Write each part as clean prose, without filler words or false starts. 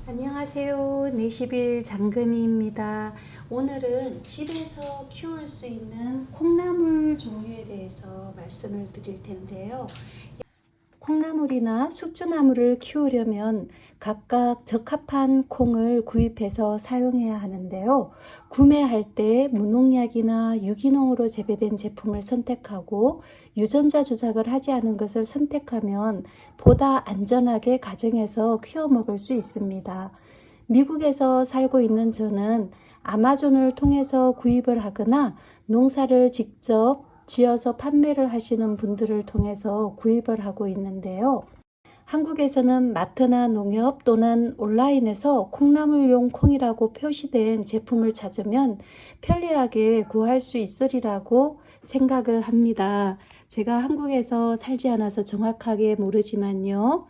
안녕하세요. 내시빌 장금희입니다. 오늘은 집에서 키울 수 있는 콩나물 종류에 대해서 말씀을 드릴 텐데요. 콩나물이나 숙주나물을 키우려면 각각 적합한 콩을 구입해서 사용해야 하는데요. 구매할 때 무농약이나 유기농으로 재배된 제품을 선택하고 유전자 조작을 하지 않은 것을 선택하면 보다 안전하게 가정에서 키워 먹을 수 있습니다. 미국에서 살고 있는 저는 아마존을 통해서 구입을 하거나 농사를 직접 지어서 판매를 하시는 분들을 통해서 구입을 하고 있는데요. 한국에서는 마트나 농협 또는 온라인에서 콩나물용 콩이라고 표시된 제품을 찾으면 편리하게 구할 수 있으리라고 생각을 합니다. 제가 한국에서 살지 않아서 정확하게 모르지만요.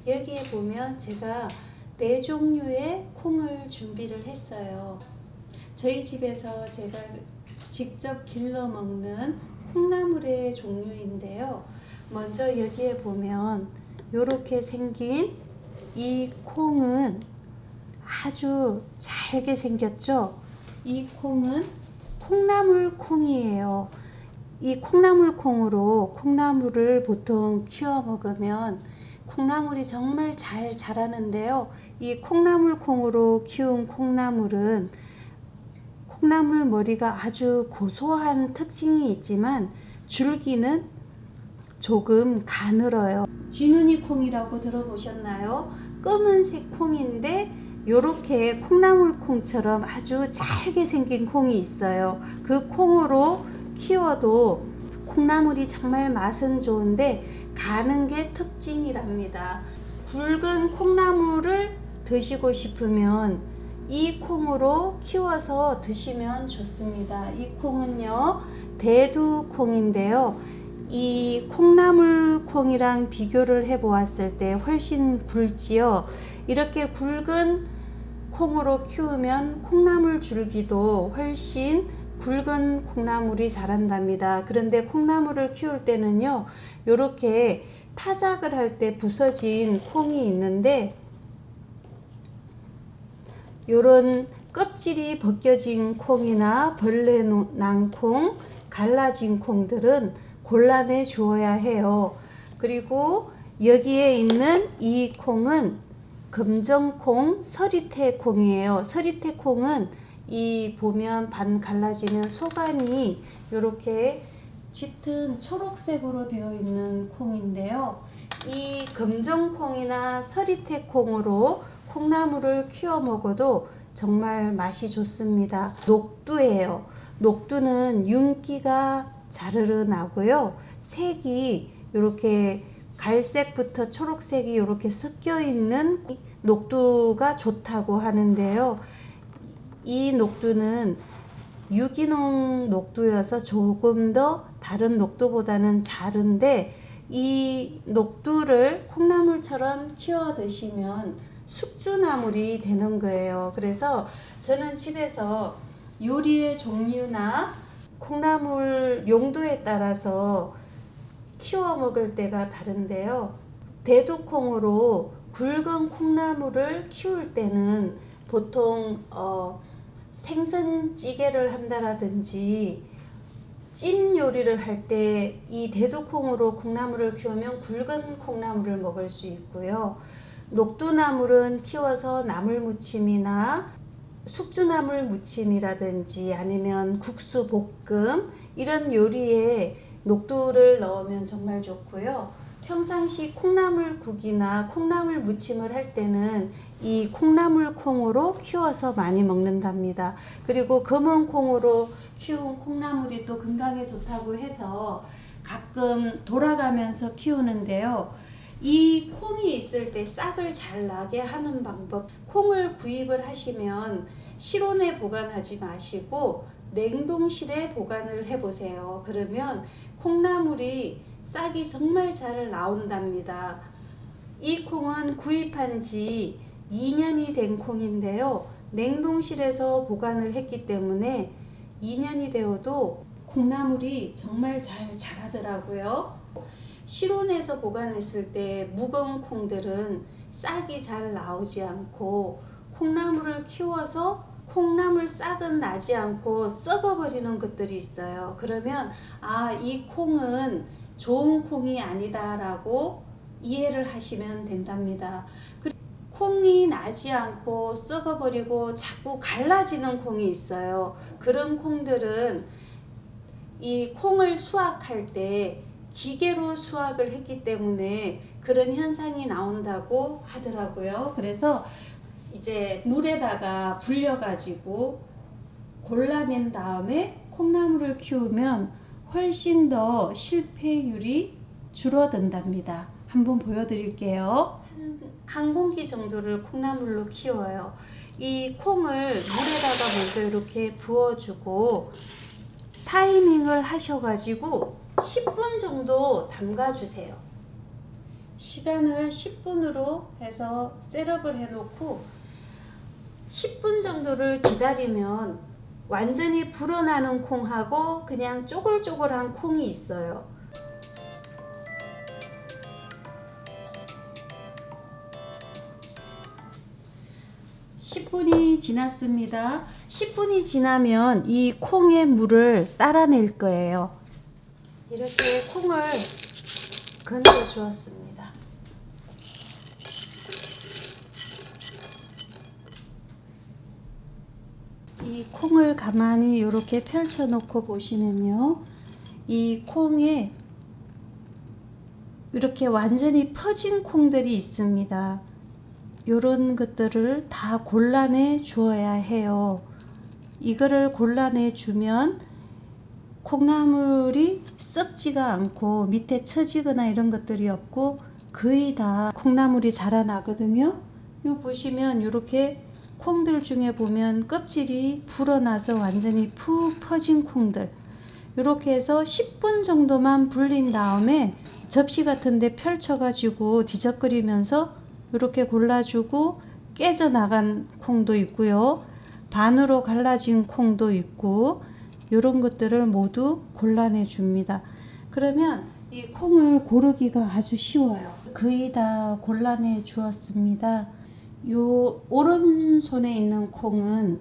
여기에 보면 제가 4종류의 콩을 준비를 했어요. 저희 집에서 제가 직접 길러 먹는 콩나물의 종류인데요. 먼저 여기에 보면 이렇게 생긴 이 콩은 아주 잘게 생겼죠. 이 콩은 콩나물 콩이에요. 이 콩나물 콩으로 콩나물을 보통 키워 먹으면 콩나물이 정말 잘 자라는데요. 이 콩나물 콩으로 키운 콩나물은 콩나물 머리가 아주 고소한 특징이 있지만 줄기는 조금 가늘어요. 쥐눈이 콩이라고 들어보셨나요? 검은색 콩인데 이렇게 콩나물 콩처럼 아주 잘게 생긴 콩이 있어요. 그 콩으로 키워도 콩나물이 정말 맛은 좋은데 가는 게 특징이랍니다. 굵은 콩나물을 드시고 싶으면 이 콩으로 키워서 드시면 좋습니다. 이 콩은요, 대두콩인데요. 이 콩나물 콩이랑 비교를 해 보았을 때 훨씬 굵지요. 이렇게 굵은 콩으로 키우면 콩나물 줄기도 훨씬 굵은 콩나물이 자란답니다. 그런데 콩나물을 키울 때는요, 이렇게 타작을 할 때 부서진 콩이 있는데 요런 껍질이 벗겨진 콩이나 벌레 난 콩, 갈라진 콩들은 골라내 주어야 해요. 그리고 여기에 있는 이 콩은 금정콩, 서리태 콩이에요. 서리태 콩은 이 보면 반 갈라지면 속안이 이렇게 짙은 초록색으로 되어 있는 콩인데요. 이 금정콩이나 서리태 콩으로 콩나물을 키워 먹어도 정말 맛이 좋습니다. 녹두예요. 녹두는 윤기가 자르르 나고요. 색이 이렇게 갈색부터 초록색이 이렇게 섞여 있는 녹두가 좋다고 하는데요. 이 녹두는 유기농 녹두여서 조금 더 다른 녹두보다는 작은데 이 녹두를 콩나물처럼 키워 드시면 숙주나물이 되는 거예요. 그래서 저는 집에서 요리의 종류나 콩나물 용도에 따라서 키워 먹을 때가 다른데요. 대두콩으로 굵은 콩나물을 키울 때는 보통 생선찌개를 한다라든지 찜 요리를 할 때 이 대두콩으로 콩나물을 키우면 굵은 콩나물을 먹을 수 있고요. 녹두나물은 키워서 나물 무침이나 숙주나물 무침이라든지 아니면 국수 볶음 이런 요리에 녹두를 넣으면 정말 좋고요. 평상시 콩나물국이나 콩나물 무침을 할 때는 이 콩나물 콩으로 키워서 많이 먹는답니다. 그리고 검은 콩으로 키운 콩나물이 또 건강에 좋다고 해서 가끔 돌아가면서 키우는데요. 이 콩이 있을 때 싹을 잘 나게 하는 방법, 콩을 구입을 하시면 실온에 보관하지 마시고 냉동실에 보관을 해보세요. 그러면 콩나물이 싹이 정말 잘 나온답니다. 이 콩은 구입한 지 2년이 된 콩인데요. 냉동실에서 보관을 했기 때문에 2년이 되어도 콩나물이 정말 잘 자라더라고요. 실온에서 보관했을 때 묵은 콩들은 싹이 잘 나오지 않고 콩나물을 키워서 콩나물 싹은 나지 않고 썩어버리는 것들이 있어요. 그러면 이 콩은 좋은 콩이 아니다 라고 이해를 하시면 된답니다. 콩이 나지 않고 썩어버리고 자꾸 갈라지는 콩이 있어요. 그런 콩들은 이 콩을 수확할 때 기계로 수확을 했기 때문에 그런 현상이 나온다고 하더라고요. 그래서 이제 물에다가 불려가지고 골라낸 다음에 콩나물을 키우면 훨씬 더 실패율이 줄어든답니다. 한번 보여드릴게요. 한 공기 정도를 콩나물로 키워요. 이 콩을 물에다가 먼저 이렇게 부어주고 타이밍을 하셔가지고 10분 정도 담가주세요. 시간을 10분으로 해서 셋업을 해놓고 10분 정도를 기다리면 완전히 불어나는 콩하고 그냥 쪼글쪼글한 콩이 있어요. 10분이 지났습니다. 10분이 지나면 이 콩의 물을 따라낼 거예요. 이렇게 콩을 건져 주었습니다. 이 콩을 가만히 이렇게 펼쳐 놓고 보시면요, 이 콩에 이렇게 완전히 퍼진 콩들이 있습니다. 요런 것들을 다 골라내 주어야 해요. 이거를 골라내 주면 콩나물이 썩지가 않고 밑에 처지거나 이런 것들이 없고 거의 다 콩나물이 자라나거든요. 요 보시면 이렇게 콩들 중에 보면 껍질이 불어나서 완전히 푹 퍼진 콩들, 이렇게 해서 10분 정도만 불린 다음에 접시 같은 데 펼쳐 가지고 뒤적거리면서 이렇게 골라주고 깨져 나간 콩도 있고요, 반으로 갈라진 콩도 있고, 이런 것들을 모두 골라내 줍니다. 그러면 이 콩을 고르기가 아주 쉬워요. 거의 다 골라내 주었습니다. 요 오른손에 있는 콩은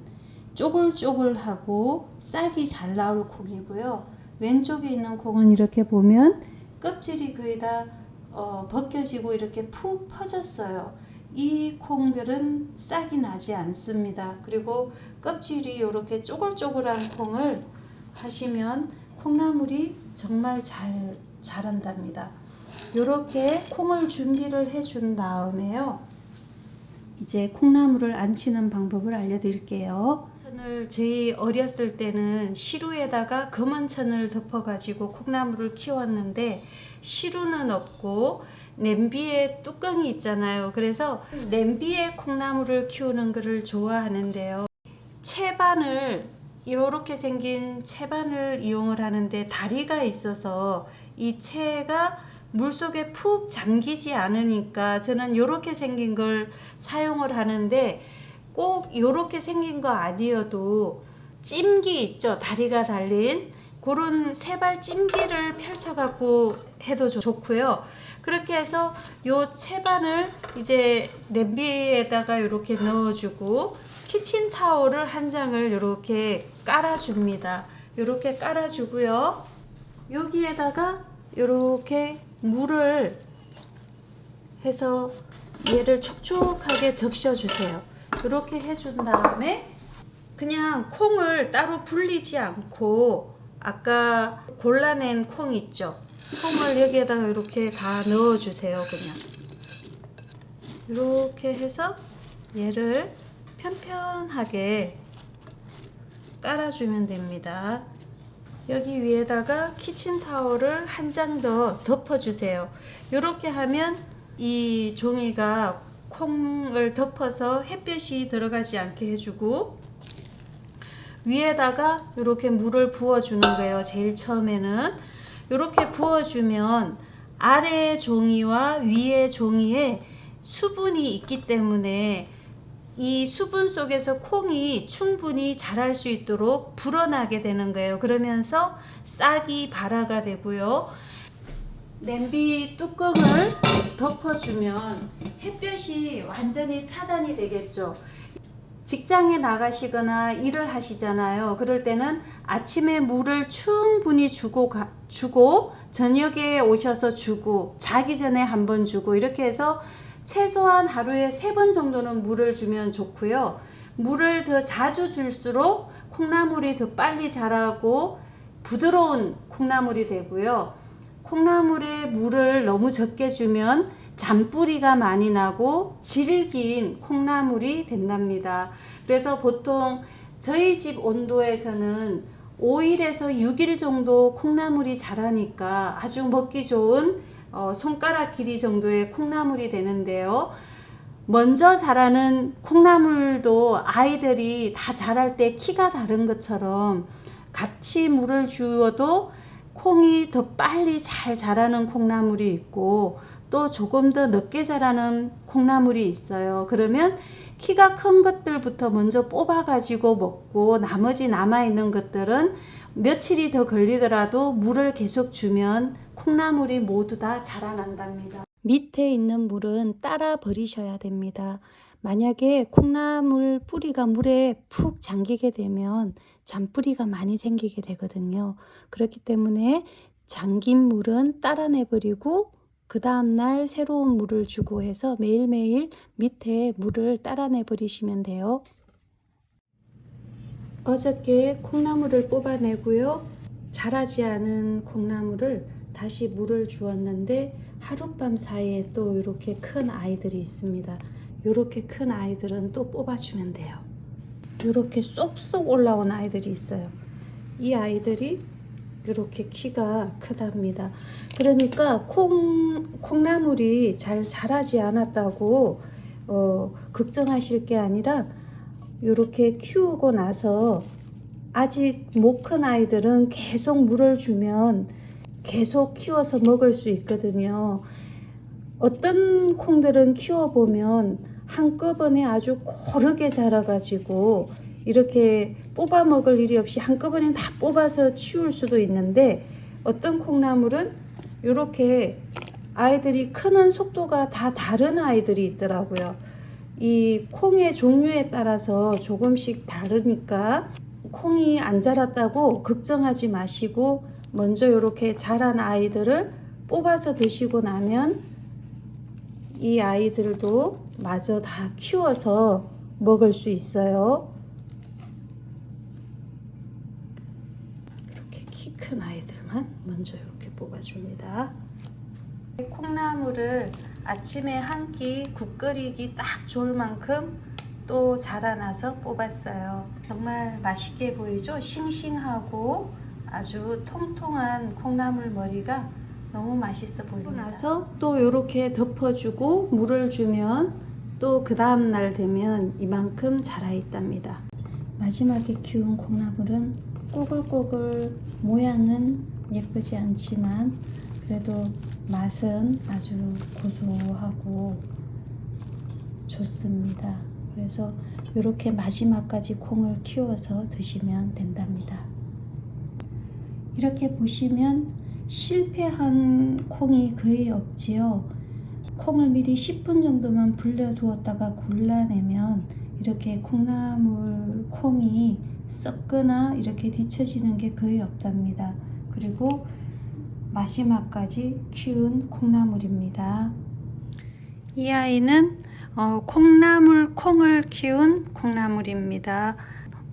쪼글쪼글하고 싹이 잘 나올 콩이고요, 왼쪽에 있는 콩은 이렇게 보면 껍질이 거의 다 벗겨지고 이렇게 푹 퍼졌어요. 이 콩들은 싹이 나지 않습니다. 그리고 껍질이 이렇게 쪼글쪼글한 콩을 하시면 콩나물이 정말 잘 자란답니다. 이렇게 콩을 준비를 해 준 다음에요, 이제 콩나물을 안치는 방법을 알려드릴게요. 천을 저희 어렸을 때는 시루에다가 검은 천을 덮어가지고 콩나물을 키웠는데 시루는 없고 냄비에 뚜껑이 있잖아요. 그래서 냄비에 콩나물을 키우는 것을 좋아하는데요. 채반을, 이렇게 생긴 채반을 이용을 하는데 다리가 있어서 이 채가 물속에 푹 잠기지 않으니까 저는 이렇게 생긴 걸 사용을 하는데, 꼭 이렇게 생긴 거 아니어도 찜기 있죠, 다리가 달린 그런 세발 찜기를 펼쳐 갖고 해도 좋고요. 그렇게 해서 요 채반을 이제 냄비에다가 이렇게 넣어주고 키친타올을 한 장을 이렇게 깔아줍니다. 이렇게 깔아주고요, 여기에다가 이렇게 물을 해서 얘를 촉촉하게 적셔주세요. 이렇게 해준 다음에 그냥 콩을 따로 불리지 않고 아까 골라낸 콩 있죠, 콩을 여기에다가 이렇게 다 넣어주세요. 그냥 이렇게 해서 얘를 편편하게 깔아주면 됩니다. 여기 위에다가 키친타올을 한 장 더 덮어주세요. 이렇게 하면 이 종이가 콩을 덮어서 햇볕이 들어가지 않게 해주고, 위에다가 이렇게 물을 부어주는 거예요. 제일 처음에는 이렇게 부어주면 아래 종이와 위에 종이에 수분이 있기 때문에 이 수분 속에서 콩이 충분히 자랄 수 있도록 불어나게 되는 거예요. 그러면서 싹이 발화가 되고요. 냄비 뚜껑을 덮어주면 햇볕이 완전히 차단이 되겠죠. 직장에 나가시거나 일을 하시잖아요. 그럴 때는 아침에 물을 충분히 주고 저녁에 오셔서 주고 자기 전에 한번 주고 이렇게 해서 최소한 하루에 3번 정도는 물을 주면 좋고요. 물을 더 자주 줄수록 콩나물이 더 빨리 자라고 부드러운 콩나물이 되고요. 콩나물에 물을 너무 적게 주면 잔뿌리가 많이 나고 질긴 콩나물이 된답니다. 그래서 보통 저희 집 온도에서는 5일에서 6일 정도 콩나물이 자라니까 아주 먹기 좋은 손가락 길이 정도의 콩나물이 되는데요. 먼저 자라는 콩나물도 아이들이 다 자랄 때 키가 다른 것처럼 같이 물을 주어도 콩이 더 빨리 잘 자라는 콩나물이 있고 또 조금 더 늦게 자라는 콩나물이 있어요. 그러면 키가 큰 것들부터 먼저 뽑아 가지고 먹고 나머지 남아있는 것들은 며칠이 더 걸리더라도 물을 계속 주면 콩나물이 모두 다 자라난답니다. 밑에 있는 물은 따라 버리셔야 됩니다. 만약에 콩나물 뿌리가 물에 푹 잠기게 되면 잔뿌리가 많이 생기게 되거든요. 그렇기 때문에 잠긴 물은 따라내 버리고 그 다음날 새로운 물을 주고 해서 매일매일 밑에 물을 따라내 버리시면 돼요. 어저께 콩나물을 뽑아내고요. 자라지 않은 콩나물을 다시 물을 주었는데 하룻밤 사이에 또 이렇게 큰 아이들이 있습니다. 이렇게 큰 아이들은 또 뽑아주면 돼요. 이렇게 쏙쏙 올라온 아이들이 있어요. 이 아이들이 이렇게 키가 크답니다. 그러니까 콩나물이 잘 자라지 않았다고 걱정하실 게 아니라 이렇게 키우고 나서 아직 못 큰 아이들은 계속 물을 주면 계속 키워서 먹을 수 있거든요. 어떤 콩들은 키워보면 한꺼번에 아주 고르게 자라가지고 이렇게 뽑아 먹을 일이 없이 한꺼번에 다 뽑아서 치울 수도 있는데 어떤 콩나물은 이렇게 아이들이 크는 속도가 다 다른 아이들이 있더라고요. 이 콩의 종류에 따라서 조금씩 다르니까 콩이 안 자랐다고 걱정하지 마시고 먼저 이렇게 자란 아이들을 뽑아서 드시고 나면 이 아이들도 마저 다 키워서 먹을 수 있어요. 이렇게 키 큰 아이들만 먼저 이렇게 뽑아줍니다. 콩나물을 아침에 한 끼 국 끓이기 딱 좋을 만큼 또 자라나서 뽑았어요. 정말 맛있게 보이죠? 싱싱하고 아주 통통한 콩나물 머리가 너무 맛있어 보입니다. 나서 또 이렇게 덮어주고 물을 주면 또 그 다음 날 되면 이만큼 자라 있답니다. 마지막에 키운 콩나물은 꼬글꼬글 모양은 예쁘지 않지만 그래도 맛은 아주 고소하고 좋습니다. 그래서 이렇게 마지막까지 콩을 키워서 드시면 된답니다. 이렇게 보시면 실패한 콩이 거의 없지요. 콩을 미리 10분 정도만 불려 두었다가 골라내면 이렇게 콩나물 콩이 썩거나 이렇게 뒤처지는 게 거의 없답니다. 그리고 마지막까지 키운 콩나물입니다. 이 아이는 콩나물 콩을 키운 콩나물입니다.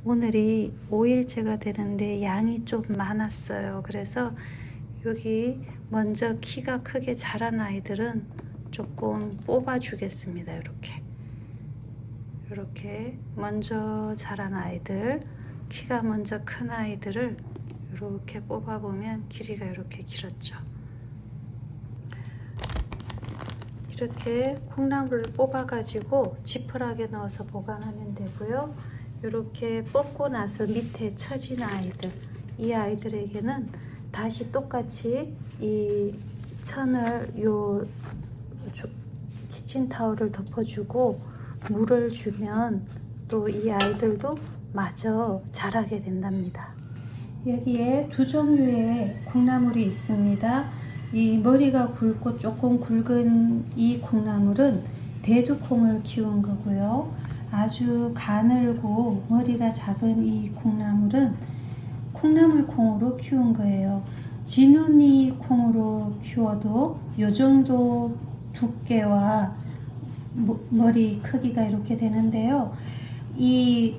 오늘이 5일째가 되는데 양이 좀 많았어요. 그래서 여기 먼저 키가 크게 자란 아이들은 조금 뽑아 주겠습니다. 이렇게 먼저 자란 아이들, 키가 먼저 큰 아이들을 이렇게 뽑아 보면 길이가 이렇게 길었죠. 이렇게 콩나물을 뽑아 가지고 지퍼락에 넣어서 보관하면 되고요. 이렇게 뽑고 나서 밑에 처진 아이들, 이 아이들에게는 다시 똑같이 이 천을 키친타올을 덮어주고 물을 주면 또 이 아이들도 마저 자라게 된답니다. 여기에 두 종류의 콩나물이 있습니다. 이 머리가 굵고 조금 굵은 이 콩나물은 대두콩을 키운 거고요. 아주 가늘고 머리가 작은 이 콩나물은 콩나물콩으로 키운 거예요. 진우니 콩으로 키워도 요 정도 두께와 머리 크기가 이렇게 되는데요. 이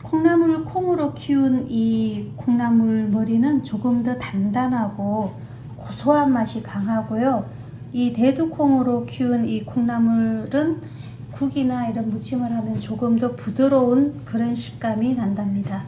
콩나물 콩으로 키운 이 콩나물 머리는 조금 더 단단하고 고소한 맛이 강하고요. 이 대두콩으로 키운 이 콩나물은 국이나 이런 무침을 하면 조금 더 부드러운 그런 식감이 난답니다.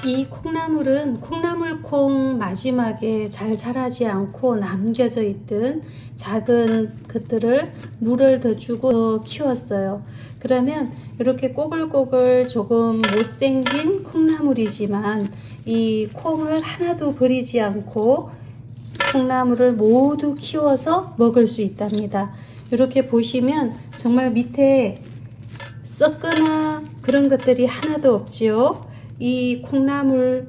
이 콩나물은 콩나물콩 마지막에 잘 자라지 않고 남겨져 있던 작은 것들을 물을 더 주고 키웠어요. 그러면 이렇게 꼬글꼬글 조금 못생긴 콩나물이지만 이 콩을 하나도 버리지 않고 콩나물을 모두 키워서 먹을 수 있답니다. 이렇게 보시면 정말 밑에 썩거나 그런 것들이 하나도 없지요. 이 콩나물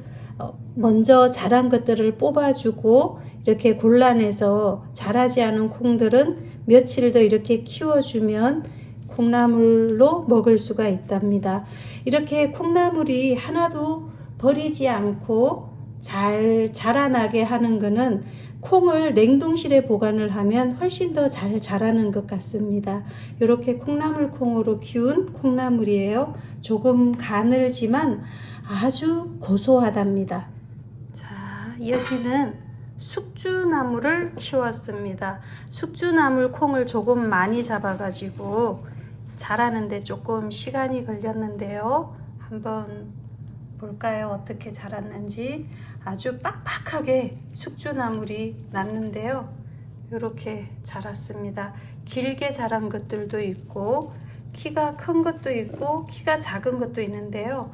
먼저 자란 것들을 뽑아주고 이렇게 골라내서 자라지 않은 콩들은 며칠 더 이렇게 키워주면 콩나물로 먹을 수가 있답니다. 이렇게 콩나물이 하나도 버리지 않고 잘 자라나게 하는 것은 콩을 냉동실에 보관을 하면 훨씬 더 잘 자라는 것 같습니다. 이렇게 콩나물 콩으로 키운 콩나물이에요. 조금 가늘지만 아주 고소하답니다. 자, 여기는 숙주나물을 키웠습니다. 숙주나물 콩을 조금 많이 잡아가지고 자라는데 조금 시간이 걸렸는데요. 한번 볼까요? 어떻게 자랐는지. 아주 빡빡하게 숙주나물이 났는데요. 이렇게 자랐습니다. 길게 자란 것들도 있고 키가 큰 것도 있고 키가 작은 것도 있는데요.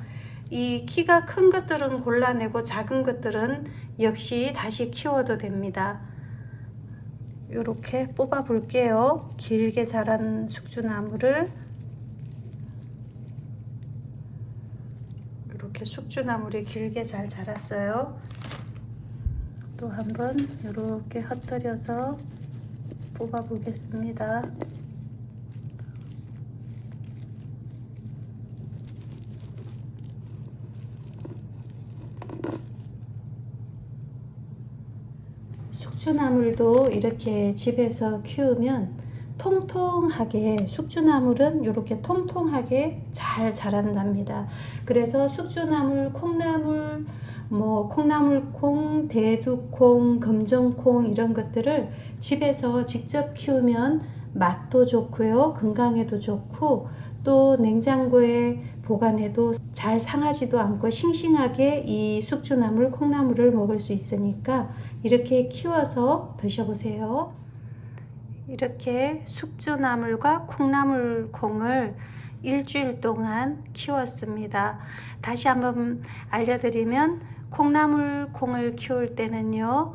이 키가 큰 것들은 골라내고 작은 것들은 역시 다시 키워도 됩니다. 이렇게 뽑아 볼게요. 길게 자란 숙주나물을 이렇게 숙주나물이 길게 잘 자랐어요. 또 한번 이렇게 흩어려서 뽑아 보겠습니다. 숙주나물도 이렇게 집에서 키우면 통통하게, 숙주나물은 이렇게 통통하게 잘 자란답니다. 그래서 숙주나물, 콩나물, 콩나물콩, 대두콩, 금정콩 이런 것들을 집에서 직접 키우면 맛도 좋고요, 건강에도 좋고, 또 냉장고에 보관해도 잘 상하지도 않고 싱싱하게 이 숙주나물, 콩나물을 먹을 수 있으니까 이렇게 키워서 드셔보세요. 이렇게 숙주나물과 콩나물콩을 일주일 동안 키웠습니다. 다시 한번 알려드리면 콩나물콩을 키울 때는요,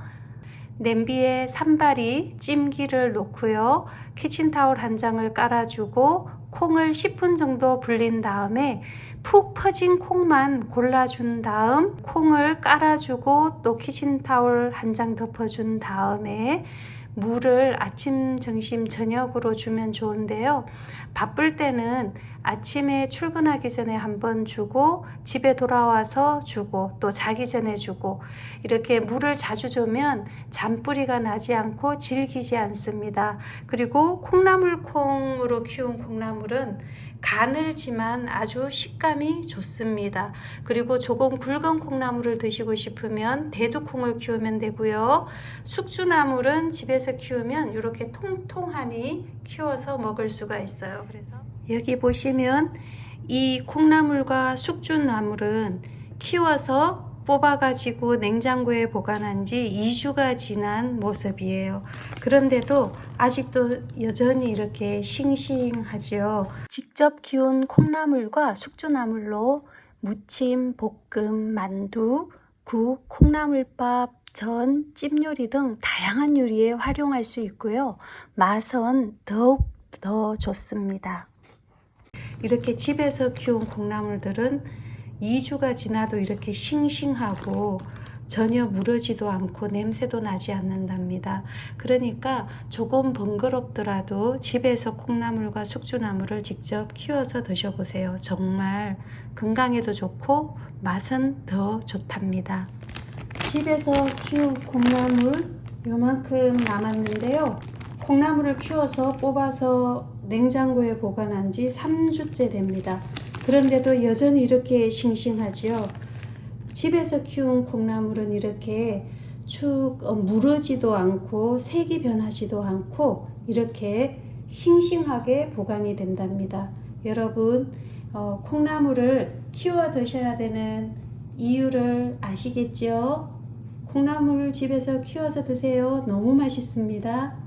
냄비에 산발이 찜기를 놓고요, 키친타올 한 장을 깔아주고 콩을 10분 정도 불린 다음에 푹 퍼진 콩만 골라준 다음 콩을 깔아주고 또 키친타올 한 장 덮어준 다음에 물을 아침, 점심, 저녁으로 주면 좋은데요. 바쁠 때는 아침에 출근하기 전에 한번 주고 집에 돌아와서 주고 또 자기 전에 주고 이렇게 물을 자주 주면 잔뿌리가 나지 않고 질기지 않습니다. 그리고 콩나물콩으로 키운 콩나물은 가늘지만 아주 식감이 좋습니다. 그리고 조금 굵은 콩나물을 드시고 싶으면 대두콩을 키우면 되고요. 숙주나물은 집에서 키우면 이렇게 통통하니 키워서 먹을 수가 있어요. 그래서 여기 보시면 이 콩나물과 숙주나물은 키워서 뽑아가지고 냉장고에 보관한 지 2주가 지난 모습이에요. 그런데도 아직도 여전히 이렇게 싱싱하지요. 직접 키운 콩나물과 숙주나물로 무침, 볶음, 만두, 국, 콩나물밥, 전, 찜요리 등 다양한 요리에 활용할 수 있고요. 맛은 더욱 더 좋습니다. 이렇게 집에서 키운 콩나물들은 2주가 지나도 이렇게 싱싱하고 전혀 무르지도 않고 냄새도 나지 않는답니다. 그러니까 조금 번거롭더라도 집에서 콩나물과 숙주나물을 직접 키워서 드셔보세요. 정말 건강에도 좋고 맛은 더 좋답니다. 집에서 키운 콩나물 요만큼 남았는데요. 콩나물을 키워서 뽑아서 냉장고에 보관한 지 3주째 됩니다. 그런데도 여전히 이렇게 싱싱하지요. 집에서 키운 콩나물은 이렇게 축 무르지도 않고 색이 변하지도 않고 이렇게 싱싱하게 보관이 된답니다. 여러분 콩나물을 키워 드셔야 되는 이유를 아시겠죠? 콩나물을 집에서 키워서 드세요. 너무 맛있습니다.